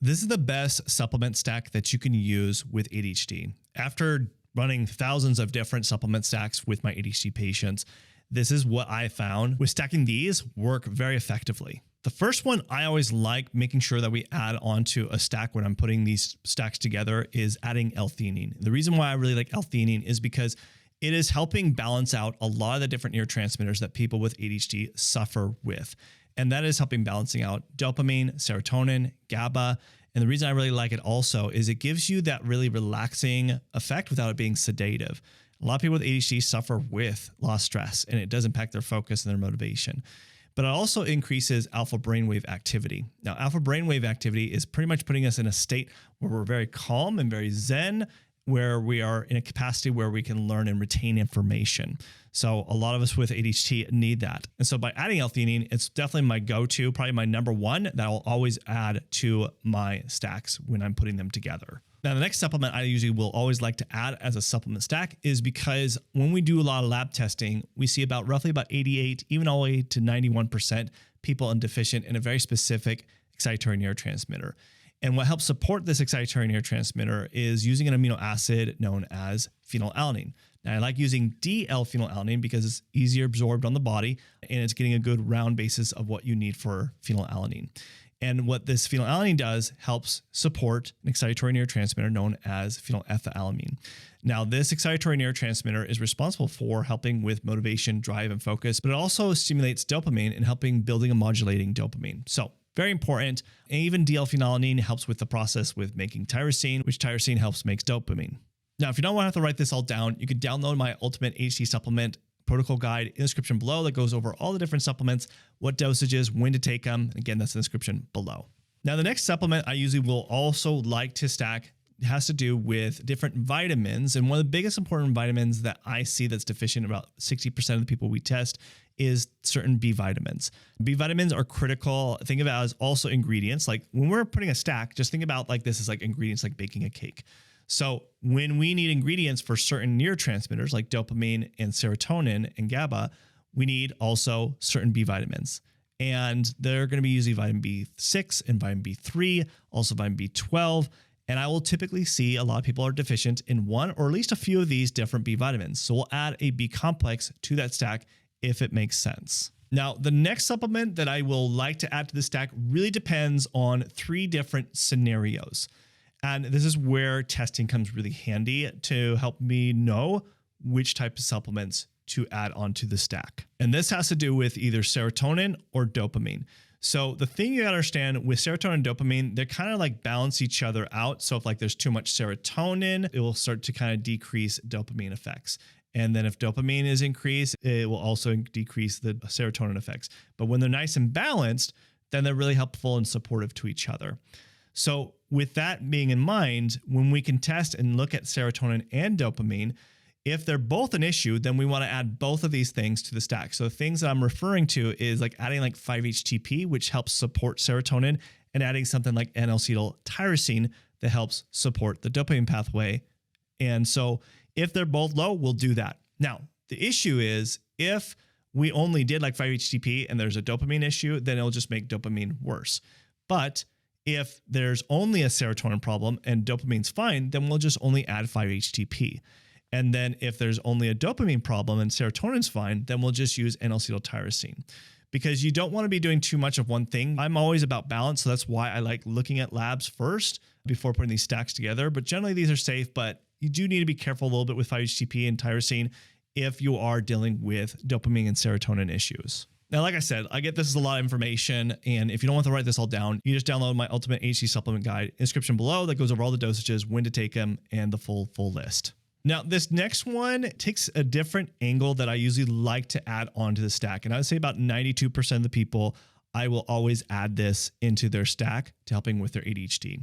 This is the best supplement stack that you can use with ADHD. After running thousands of different supplement stacks with my ADHD patients, this is what I found with stacking these work very effectively. The first one I always like making sure that we add onto a stack when I'm putting these stacks together is adding L-theanine. The reason why I really like L-theanine is because it is helping balance out a lot of the different neurotransmitters that people with ADHD suffer with. And that is helping balancing out dopamine, serotonin, GABA. And the reason I really like it also is it gives you that really relaxing effect without it being sedative. A lot of people with ADHD suffer with a lot of stress, and it does impact their focus and their motivation. But it also increases alpha brainwave activity. Now, alpha brainwave activity is pretty much putting us in a state where we're very calm and very zen, where we are in a capacity where we can learn and retain information. So a lot of us with ADHD need that. And so by adding L-theanine, it's definitely my go-to, probably my number one that I'll always add to my stacks when I'm putting them together. Now, the next supplement I usually will always like to add as a supplement stack is because when we do a lot of lab testing, we see roughly about 88, even all the way to 91% people deficient in a very specific excitatory neurotransmitter. And what helps support this excitatory neurotransmitter is using an amino acid known as phenylalanine. Now, I like using DL-phenylalanine because it's easier absorbed on the body and it's getting a good round basis of what you need for phenylalanine. And what this phenylalanine does helps support an excitatory neurotransmitter known as phenylethylamine. Now, this excitatory neurotransmitter is responsible for helping with motivation, drive, and focus, but it also stimulates dopamine and helping building and modulating dopamine. So very important. And even DL-phenylalanine helps with the process with making tyrosine, which tyrosine helps make dopamine. Now, if you don't want to have to write this all down, you can download my ultimate ADHD supplement protocol guide in the description below that goes over all the different supplements, what dosages, when to take them. Again, that's in the description below. Now, the next supplement I usually will also like to stack has to do with different vitamins. And one of the biggest important vitamins that I see that's deficient in about 60% of the people we test is certain B vitamins. B vitamins are critical. Think of it as also ingredients. Like when we're putting a stack, just think about like this is like ingredients like baking a cake. So when we need ingredients for certain neurotransmitters like dopamine and serotonin and GABA, we need also certain B vitamins. And they're going to be usually vitamin B6 and vitamin B3, also vitamin B12. And I will typically see a lot of people are deficient in one or at least a few of these different B vitamins. So we'll add a B complex to that stack if it makes sense. Now, the next supplement that I will like to add to the stack really depends on 3 different scenarios. And this is where testing comes really handy to help me know which type of supplements to add onto the stack. And this has to do with either serotonin or dopamine. So the thing you gotta understand with serotonin and dopamine, they kind of like balance each other out. So if like there's too much serotonin, it will start to kind of decrease dopamine effects. And then if dopamine is increased, it will also decrease the serotonin effects. But when they're nice and balanced, then they're really helpful and supportive to each other. So with that being in mind, when we can test and look at serotonin and dopamine, if they're both an issue, then we want to add both of these things to the stack. So the things that I'm referring to is like adding like 5-HTP, which helps support serotonin, and adding something like N-acetyltyrosine that helps support the dopamine pathway. And so if they're both low, we'll do that. Now, the issue is if we only did like 5-HTP and there's a dopamine issue, then it'll just make dopamine worse. But if there's only a serotonin problem and dopamine's fine, then we'll just only add 5-HTP. And then if there's only a dopamine problem and serotonin's fine, then we'll just use N-acetyltyrosine. Because you don't want to be doing too much of one thing. I'm always about balance, so that's why I like looking at labs first before putting these stacks together. But generally these are safe, but you do need to be careful a little bit with 5-HTP and tyrosine if you are dealing with dopamine and serotonin issues. Now, like I said, I get this is a lot of information, and if you don't want to write this all down, you just download my ultimate ADHD supplement guide in the description below that goes over all the dosages, when to take them, and the full list. Now, this next one takes a different angle that I usually like to add onto the stack. And I would say about 92% of the people, I will always add this into their stack to helping with their ADHD.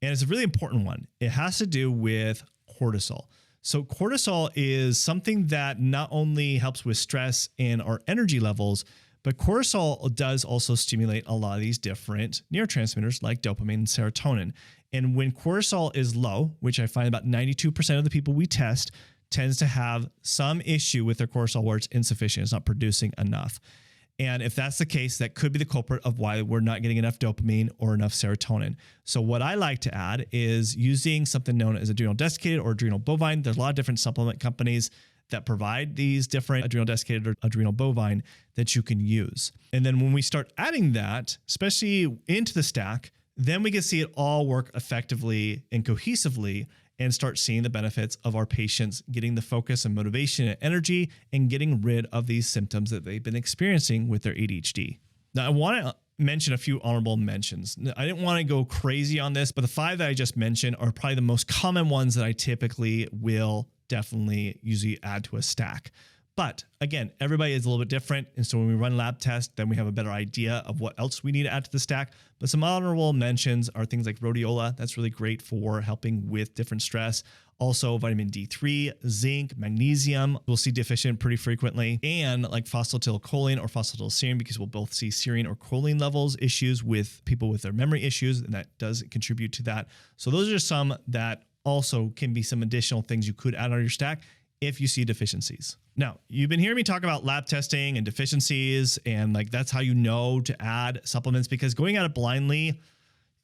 And it's a really important one. It has to do with cortisol. So cortisol is something that not only helps with stress and our energy levels, but cortisol does also stimulate a lot of these different neurotransmitters like dopamine and serotonin. And when cortisol is low, which I find about 92% of the people we test tends to have some issue with their cortisol where it's insufficient, it's not producing enough. And if that's the case, that could be the culprit of why we're not getting enough dopamine or enough serotonin. So what I like to add is using something known as adrenal desiccated or adrenal bovine. There's a lot of different supplement companies that provide these different adrenal desiccated or adrenal bovine that you can use. And then when we start adding that, especially into the stack, then we can see it all work effectively and cohesively and start seeing the benefits of our patients getting the focus and motivation and energy and getting rid of these symptoms that they've been experiencing with their ADHD. Now, I want to mention a few honorable mentions. I didn't want to go crazy on this, but the 5 that I just mentioned are probably the most common ones that I typically will definitely usually add to a stack. But again, everybody is a little bit different. And so when we run lab tests, then we have a better idea of what else we need to add to the stack. But some honorable mentions are things like rhodiola. That's really great for helping with different stress. Also vitamin D3, zinc, magnesium, we'll see deficient pretty frequently. And like phosphatidylcholine or phosphatidylserine, because we'll both see serine or choline levels issues with people with their memory issues. And that does contribute to that. So those are some that also can be some additional things you could add on your stack if you see deficiencies. Now, you've been hearing me talk about lab testing and deficiencies, and like that's how you know to add supplements, because going at it blindly,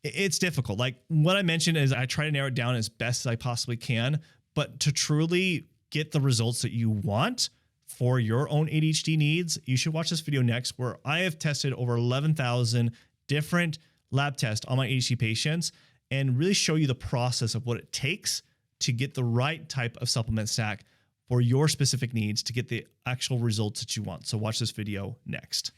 it's difficult. Like what I mentioned is I try to narrow it down as best as I possibly can, but to truly get the results that you want for your own ADHD needs, you should watch this video next, where I have tested over 11,000 different lab tests on my ADHD patients and really show you the process of what it takes to get the right type of supplement stack for your specific needs to get the actual results that you want. So watch this video next.